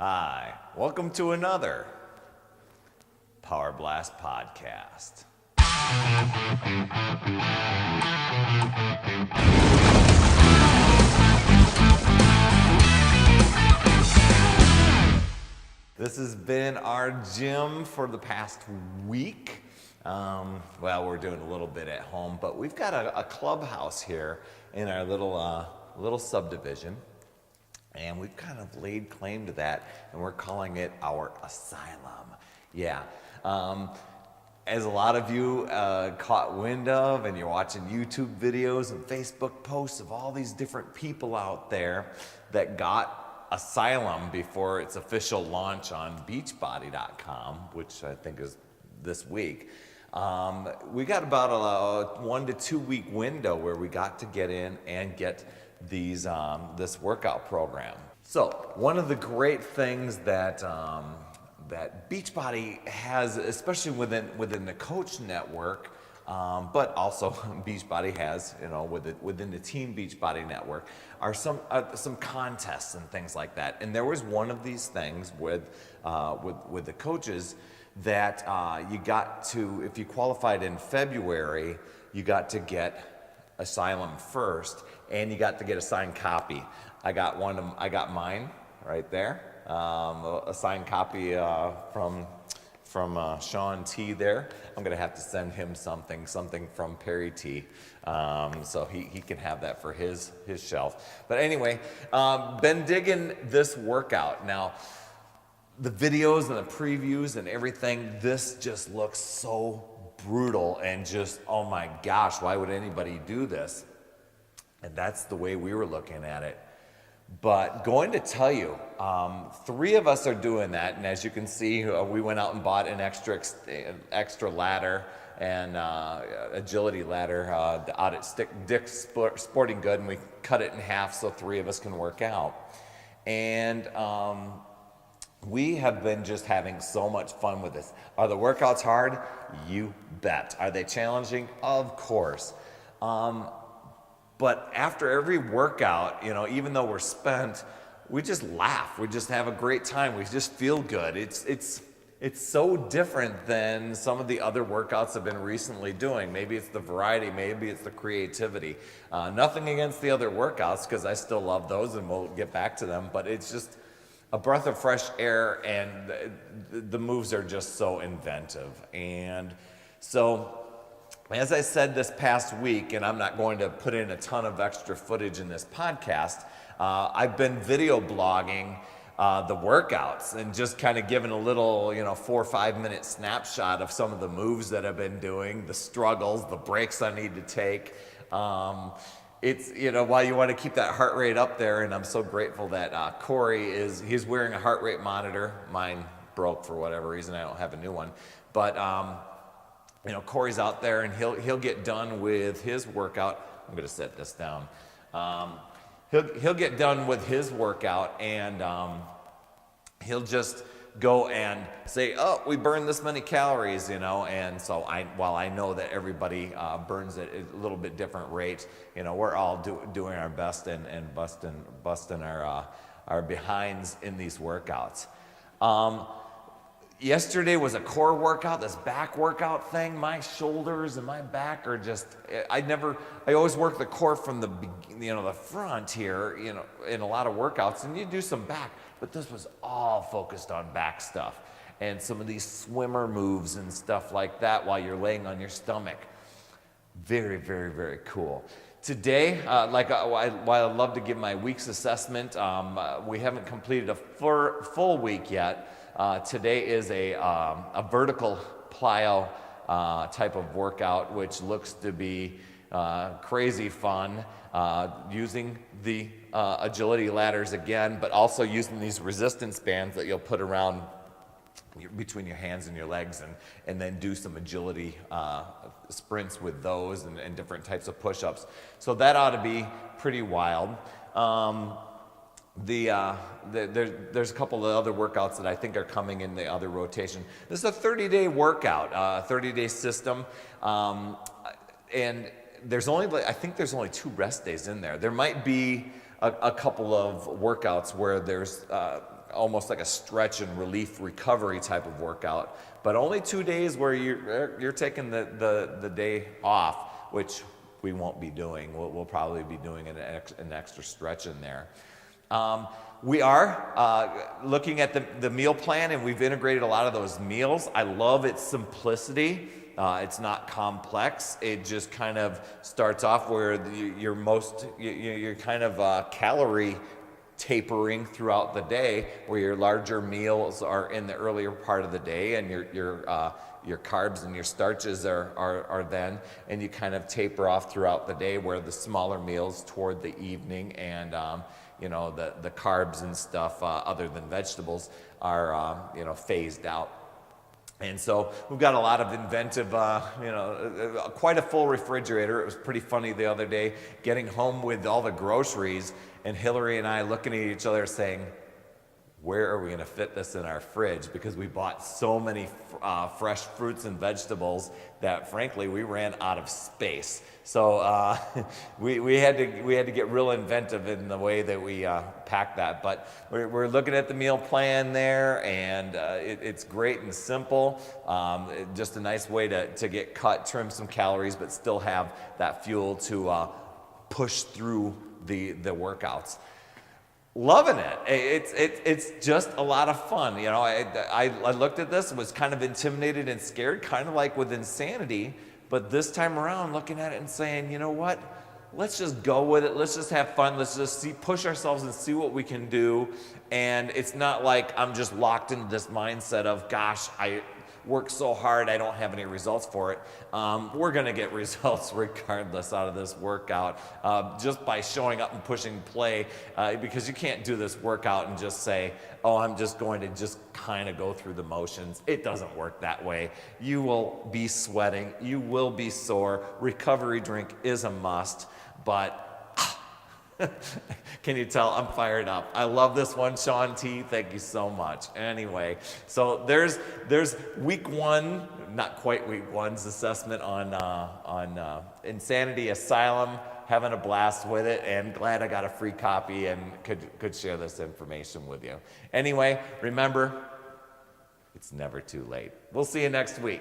Hi, welcome to another Power Blast podcast. This has been our gym for the past week. We're doing a little bit at home, but we've got a clubhouse here in our little subdivision. And we've kind of laid claim to that, and we're calling it our asylum. Yeah. As a lot of you caught wind of, and you're watching YouTube videos and Facebook posts of all these different people out there that got Asylum before its official launch on Beachbody.com, which I think is this week. We got about a 1 to 2 week window where we got to get in and get this workout program. So one of the great things that Beachbody has, especially within the coach network, but also Beachbody has, within the Team Beachbody network, are some contests and things like that. And there was one of these things with the coaches that you got to, if you qualified in February, you got to get Asylum first, and you got to get a signed copy. I got mine right there. A signed copy from Shaun T there. I'm gonna have to send him something from Perry T, so he can have that for his shelf. But anyway, been digging this workout. Now, the videos and the previews and everything, this just looks so brutal and just, oh my gosh, why would anybody do this? And that's the way we were looking at it. But going to tell you, 3 of us are doing that, and as you can see, we went out and bought an extra ladder and agility ladder out at Dick's Sporting Good, and we cut it in half so 3 of us can work out. And we have been just having so much fun with this. Are the workouts hard? You bet. Are they challenging? Of course. But after every workout, even though we're spent, we just laugh. We just have a great time. We just feel good. It's so different than some of the other workouts I've been recently doing. Maybe it's the variety, maybe it's the creativity. Nothing against the other workouts, because I still love those, and we'll get back to them. But it's just a breath of fresh air, and the moves are just so inventive. And so, as I said this past week, and I'm not going to put in a ton of extra footage in this podcast, I've been video blogging the workouts and just kind of giving a little, 4 or 5 minute snapshot of some of the moves that I've been doing, the struggles, the breaks I need to take. It's, while you want to keep that heart rate up there, and I'm so grateful that Corey he's wearing a heart rate monitor. Mine broke for whatever reason. I don't have a new one. But, Corey's out there, and he'll get done with his workout. I'm going to set this down. He'll get done with his workout, and he'll just go and say, oh, we burned this many calories, and so while I know that everybody burns at a little bit different rate, we're all doing our best and busting our behinds in these workouts. Yesterday was a core workout, this back workout thing. My shoulders and my back are just, I always work the core from the front here, in a lot of workouts, and you do some back, but this was all focused on back stuff and some of these swimmer moves and stuff like that while you're laying on your stomach. Very, very, very cool. Today, while I love to give my week's assessment, we haven't completed a full week yet. Today is a vertical plyo type of workout, which looks to be crazy fun, using the agility ladders again, but also using these resistance bands that you'll put around between your hands and your legs, and then do some agility sprints with those and different types of push-ups. So that ought to be pretty wild. There's a couple of other workouts that I think are coming in the other rotation. This is a 30-day workout, 30-day system, and I think there's only 2 rest days in there. There might be a couple of workouts where there's almost like a stretch and relief recovery type of workout, but only 2 days where you're taking the day off, which we won't be doing. We'll probably be doing an extra stretch in there. We are looking at the meal plan, and we've integrated a lot of those meals. I love its simplicity. It's not complex. It just kind of starts off where you're kind of calorie tapering throughout the day, where your larger meals are in the earlier part of the day, and your carbs and your starches are then, and you kind of taper off throughout the day, where the smaller meals toward the evening and the carbs and stuff other than vegetables are phased out. And so we've got a lot of inventive, quite a full refrigerator. It was pretty funny the other day getting home with all the groceries and Hillary and I looking at each other saying, where are we going to fit this in our fridge? Because we bought so many fresh fruits and vegetables that, frankly, we ran out of space. So we had to get real inventive in the way that we packed that. But we're looking at the meal plan there, and it's great and simple. Just a nice way to get cut, trim some calories, but still have that fuel to push through the workouts. Loving it. It's just a lot of fun. I looked at this, was kind of intimidated and scared, kind of like with Insanity, but this time around looking at it and saying, you know what? Let's just go with it. Let's just have fun. Let's just push ourselves and see what we can do. And it's not like I'm just locked into this mindset of, gosh, I work so hard, I don't have any results for it. We're going to get results regardless out of this workout, just by showing up and pushing play, because you can't do this workout and just say, oh, I'm just going to just kind of go through the motions. It doesn't work that way. You will be sweating. You will be sore. Recovery drink is a must, but can you tell I'm fired up? I love this one, Shaun T. Thank you so much. Anyway, so there's week one, not quite week one's assessment on Insanity, Asylum. Having a blast with it, and glad I got a free copy and could share this information with you. Anyway, remember, it's never too late. We'll see you next week.